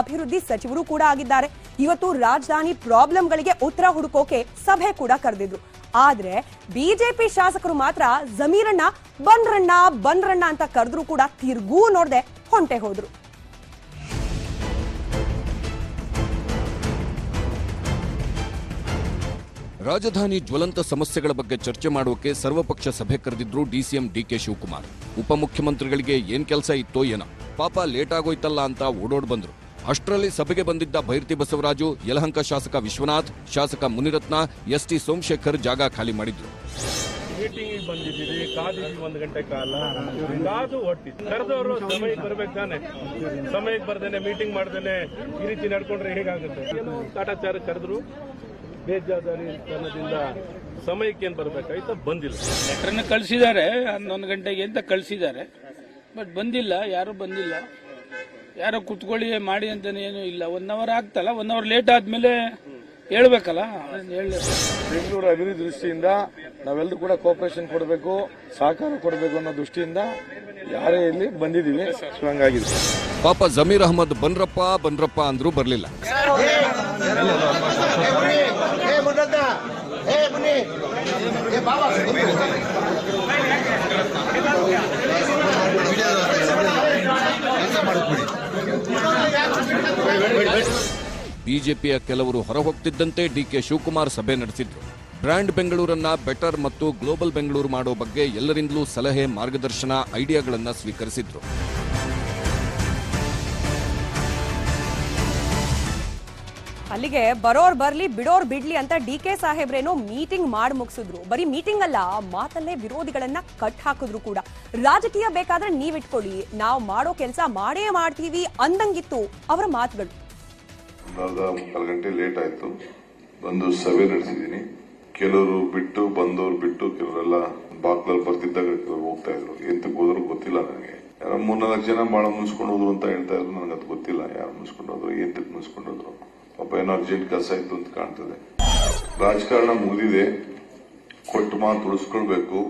ಅಭಿವೃದ್ಧಿ ಸಚಿವರು ಕೂಡ ಆಗಿದ್ದಾರೆ. ಇವತ್ತು ರಾಜಧಾನಿ ಪ್ರಾಬ್ಲಮ್ಗಳಿಗೆ ಉತ್ತರ ಹುಡುಕೋಕೆ ಸಭೆ ಕೂಡ ಕರೆದಿದ್ರು. ಆದ್ರೆ ಬಿಜೆಪಿ ಶಾಸಕರು ಮಾತ್ರ ಜಮೀರಣ್ಣ ಬಂದ್ರಣ್ಣ ಅಂತ ಕರೆದ್ರು ಕೂಡ ತಿರ್ಗೂ ನೋಡ್ದೆ ಹೊಂಟೆ ಹೋದ್ರು. ರಾಜಧಾನಿ ಜ್ವಲಂತ ಸಮಸ್ಯೆಗಳ ಬಗ್ಗೆ ಚರ್ಚೆ ಮಾಡೋಕೆ ಸರ್ವಪಕ್ಷ ಸಭೆ ಕರೆದಿದ್ರು ಡಿಸಿಎಂ ಡಿಕೆ ಶಿವಕುಮಾರ್. ಉಪಮುಖ್ಯಮಂತ್ರಿಗಳಿಗೆ ಏನ್ ಕೆಲಸ ಇತ್ತೋ ಏನೋ, ಪಾಪ ಲೇಟ್ ಆಗೋಯ್ತಲ್ಲ ಅಂತ ಓಡೋಡ್ ಬಂದ್ರು. ಅಷ್ಟರಲ್ಲಿ ಸಭೆಗೆ ಬಂದಿದ್ದ ಭೈರತಿ ಬಸವರಾಜು, ಯಲಹಂಕ ಶಾಸಕ ವಿಶ್ವನಾಥ್, ಶಾಸಕ ಮುನಿರತ್ನ, ಎಸ್ಟಿ ಸೋಮಶೇಖರ್ ಜಾಗ ಖಾಲಿ ಮಾಡಿದ್ರು. ಮೀಟಿಂಗ್ ಬಂದಿದ್ದೀರಿ, ಕಾದಿದ್ದೀವಿ 1 ಗಂಟೆ ಕಾಲ, ಕಾದು ಹೊಟ್ಟಿತ್ತು. ಕರೆದವರು ಸಮಯಕ್ಕೆ ಬರ್ಬೇಕು ತಾನೆ. ಸಮಯಕ್ಕೆ ಬರ್ದೇನೆ ಮೀಟಿಂಗ್ ಮಾಡ್ದೇನೆ ಈ ರೀತಿ ನಡ್ಕೊಂಡ್ರೆ ಹೇಗಾಗುತ್ತೆ? ಏನೋ ಕಾಟಾಚಾರ ಕರೆದ್ರು, ಬೇಜವಾಬ್ದಾರಿತನದಿಂದ ಸಮಯಕ್ಕೆ ಏನ್ ಬರ್ಬೇಕಾಯ್ತು ಬಂದಿಲ್ಲ. ಲೆಟರ್ನ ಕಳಿಸಿದ್ದಾರೆ 11 ಗಂಟೆಗೆ ಅಂತ ಕಳಿಸಿದ್ದಾರೆ, ಬಟ್ ಬಂದಿಲ್ಲ, ಯಾರು ಬಂದಿಲ್ಲ. ಯಾರೋ ಕುತ್ಕೊಳ್ಳಿ ಮಾಡಿ ಅಂತಾನೆ ಏನು ಇಲ್ಲ. 1 ಅವರ್ ಆಗ್ತಲ್ಲ, 1 ಅವರ್ ಲೇಟ್ ಆದ್ಮೇಲೆ ಹೇಳ್ಬೇಕಲ್ಲ. ಬೆಂಗಳೂರು ಅಭಿವೃದ್ಧಿ ದೃಷ್ಟಿಯಿಂದ ನಾವೆಲ್ಲರೂ ಕೂಡ ಕೋಆಪರೇಷನ್ ಕೊಡಬೇಕು, ಸಹಕಾರ ಕೊಡಬೇಕು ಅನ್ನೋ ದೃಷ್ಟಿಯಿಂದ ಯಾರೇ ಇಲ್ಲಿ ಬಂದಿದ್ದೀವಿ. ಹಂಗಾಗಿದೆ. ಪಾಪ ಜಮೀರ್ ಅಹಮದ್ ಬನ್ರಪ್ಪ ಅಂದ್ರೂ ಬರ್ಲಿಲ್ಲ. ಬಿಜೆಪಿಯ ಕೆಲವರು ಹೊರಹೋಗ್ತಿದ್ದಂತೆ ಡಿಕೆ ಶಿವಕುಮಾರ್ ಸಭೆ ನಡೆಸಿದ್ರು. ಬ್ರ್ಯಾಂಡ್ ಬೆಂಗಳೂರನ್ನ ಬೆಟರ್ ಮತ್ತು ಗ್ಲೋಬಲ್ ಬೆಂಗಳೂರು ಮಾಡೋ ಬಗ್ಗೆ ಎಲ್ಲರಿಂದಲೂ ಸಲಹೆ, ಮಾರ್ಗದರ್ಶನ, ಐಡಿಯಾಗಳನ್ನ ಸ್ವೀಕರಿಸಿದ್ರು. ಅಲ್ಲಿಗೆ ಬರೋರ್ ಬರ್ಲಿ ಬಿಡೋರ್ ಬಿಡ್ಲಿ ಅಂತ ಡಿಕೆ ಸಾಹೇಬ್ರೇನೋ ಮೀಟಿಂಗ್ ಮಾಡಿ ಮುಗಿಸಿದ್ರು. ಬರೀ ಮೀಟಿಂಗ್ ಅಲ್ಲ, ಮಾತಲ್ಲೇ ವಿರೋಧಿಗಳನ್ನ ಕಟ್ ಹಾಕಿದ್ರು ಕೂಡ. ರಾಜಕೀಯ ಬೇಕಾದ್ರೆ ನೀವಿಟ್ಕೊಳ್ಳಿ, ನಾವು ಮಾಡೋ ಕೆಲಸ ಮಾಡೇ ಮಾಡ್ತೀವಿ ಅಂದಂಗಿತ್ತು ಅವರ ಮಾತುಗಳು. 3 ಗಂಟೆ ಲೇಟ್ ಆಯ್ತು, ಬಂದು ಸಭೆ ನಡೆಸಿದೀನಿ. ಕೆಲವರು ಬಿಟ್ಟು, ಬಂದವರು ಬಿಟ್ಟು, ಕೆಲವರೆಲ್ಲ ಬಾಕ್ಲಲ್ಲಿ ಬರ್ತಿದ್ದಾಗ ಹೋಗ್ತಾ ಇದ್ರು. ಎಂತಕ್ಕೆ ಹೋದ್ರು ಗೊತ್ತಿಲ್ಲ ನನಗೆ. ಯಾರೋ 3-4 ಜನ ಬಹಳ ಮುನ್ಸ್ಕೊಂಡು ಹೋದ್ರು ಅಂತ ಹೇಳ್ತಾ ಇದ್ರು. ನನಗೆ ಅದು ಗೊತ್ತಿಲ್ಲ ಯಾರು ಮುನ್ಸ್ಕೊಂಡು ಹೋದ್ರು, ಎಂತಕ್ಕೆ ಮುನ್ಸ್ಕೊಂಡು ಹೋದ್ರು. ಪಾಪ ಏನೋ ಅರ್ಜೆಂಟ್ ಕೆಲಸ ಇತ್ತು ಅಂತ ಕಾಣ್ತದೆ. ರಾಜಕಾರಣ ಮುಗಿದಿದೆ, ಕೊಟ್ಟು ಮಾತು ಉಳಿಸ್ಕೊಳ್ಬೇಕು.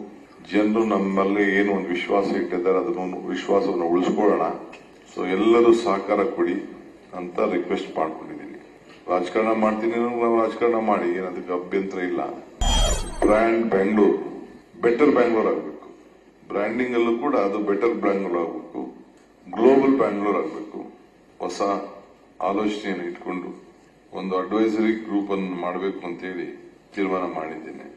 ಜನರು ನಮ್ಮಲ್ಲಿ ಏನು ಒಂದು ವಿಶ್ವಾಸ ಇಟ್ಟಿದ್ದಾರೆ, ಅದನ್ನು ವಿಶ್ವಾಸವನ್ನು ಉಳಿಸ್ಕೊಳ್ಳೋಣ. ಸೊ ಎಲ್ಲರೂ ಸಹಕಾರ ಕೊಡಿ ಅಂತ ರಿಕ್ವೆಸ್ಟ್ ಮಾಡ್ಕೊಂಡಿದ್ದೀನಿ. ರಾಜಕಾರಣ ಮಾಡ್ತೀನಿ, ನಾವು ರಾಜಕಾರಣ ಮಾಡಿ, ಏನದಕ್ಕೆ ಅಭ್ಯಂತರ ಇಲ್ಲ. ಬ್ರ್ಯಾಂಡ್ ಬೆಂಗಳೂರು ಬೆಟರ್ ಬ್ಯಾಂಗ್ಳೂರ್ ಆಗಬೇಕು. ಬ್ರ್ಯಾಂಡಿಂಗ್ ಅಲ್ಲೂ ಕೂಡ ಅದು ಬೆಟರ್ ಬ್ಯಾಂಗ್ಳೂರ್ ಆಗಬೇಕು, ಗ್ಲೋಬಲ್ ಬ್ಯಾಂಗ್ಳೂರ್ ಆಗಬೇಕು. ಹೊಸ ಆಲೋಚನೆಯನ್ನು ಇಟ್ಕೊಂಡು ಒಂದು ಅಡ್ವೈಸರಿ ಗ್ರೂಪ್ ಅನ್ನು ಮಾಡಬೇಕು ಅಂತೇಳಿ ತೀರ್ಮಾನ ಮಾಡಿದ್ದೇನೆ.